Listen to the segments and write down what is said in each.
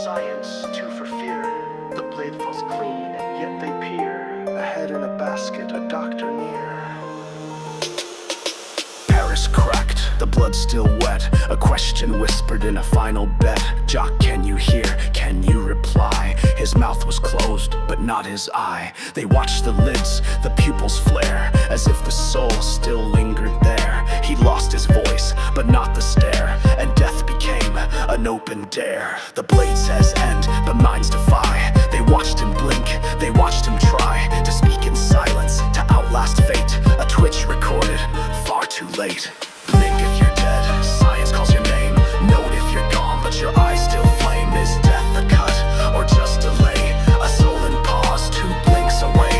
science, too for fear. The blade falls clean, yet they peer. A head in a basket, a doctor near. Paris cracked, the blood still wet. A question whispered in a final bet. Jock, can you hear? Can you reply? His mouth was closed, but not his eye. They watched the lids, the pupils flare, as if the soul still lingered there. He lost his voice, but not the stare, and death became an open dare. The blade says end, but minds defy. They watched him blink, they watched him try to speak in silence, to outlast fate. A twitch recorded, far too late. Blink if you're dead, science calls your name. Note if you're gone, but your eyes still flame. Is death a cut, or just delay? A soul in pause, 2 blinks away.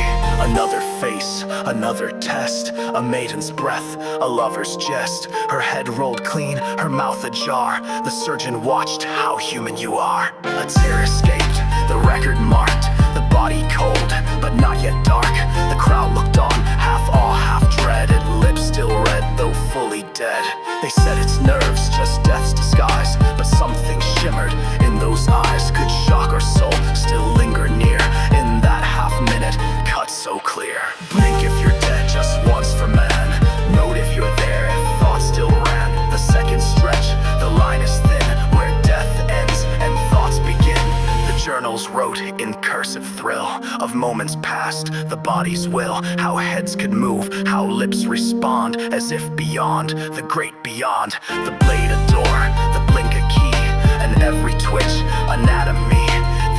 Another face, another test. A maiden's breath, a lover's jest. Her head rolled clean, her mouth ajar. The surgeon watched how human you are. A tear escaped, the record marked. The body cold, but not yet dark. The crowd looked on, half awe, half dreaded. Lips still red, though fully dead. They said it's nerves, just death's disguise. But something shimmered in those eyes. Could shock or soul still linger near in that half minute, cut so clear. Blink if you're dead, just once for man. Note if you're there, if thoughts still ran. The seconds stretch, the line is thin, where death ends and thoughts begin. The journals wrote in cursive thrill of moments past, the body's will. How heads could move, how lips respond, as if beyond, the great beyond. The blade a door, the blink a key, and every twitch anatomy.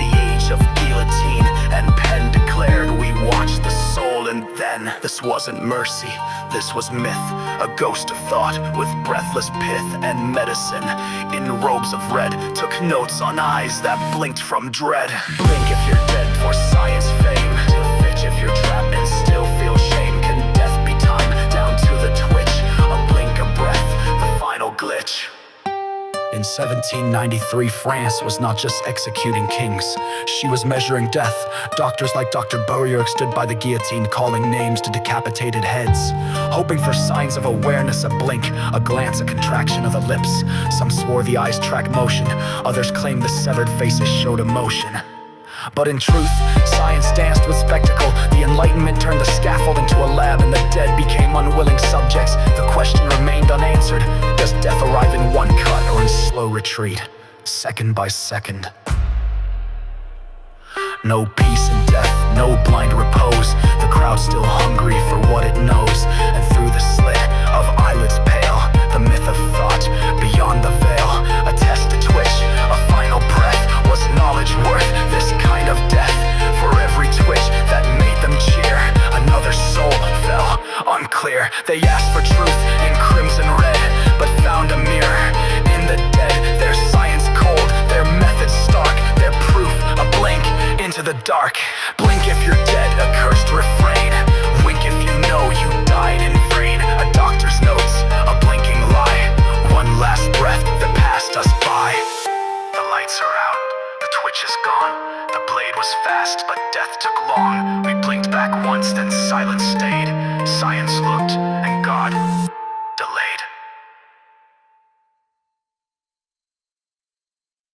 The age of guillotine and pen declared. We watched the soul, and then this wasn't mercy, this was myth. A ghost of thought with breathless pith and medicine in robes of red. Took notes on eyes that blinked from dread. Blink if you're dead for science fame. To fitch if you're trapped and still feel shame. Can death be time down to the twitch? A blink, a breath, the final glitch. In 1793, France was not just executing kings, she was measuring death. Doctors like Dr. Bourrier stood by the guillotine, calling names to decapitated heads, hoping for signs of awareness. A blink, a glance, a contraction of the lips. Some swore the eyes tracked motion, others claimed the severed faces showed emotion. But in truth, science danced with spectacle. The Enlightenment turned the scaffold into a lab, and the dead became unwilling subjects. The question remained unanswered. Does death arrive in one cut or in slow retreat, second by second? No peace in death, no blind repose. The crowd still hungry for what it knows. And through the slit of eyelids pale, the myth of thought beyond the veil. A test to twitch, a final breath. Was knowledge worth this kind of death? For every twitch that made them cheer, another soul fell unclear. They asked for truth in crimson red, but found a mirror in the dead. Their science cold, their methods stark, their proof a blink into the dark. Blink if you're dead, a cursed refrain. Wink if you know you died in vain. A doctor's notes, a blinking lie. One last breath that passed us by. The lights are out, the twitch is gone. The blade was fast, but death took long. We blinked back once, then silence stayed. Science looked, and God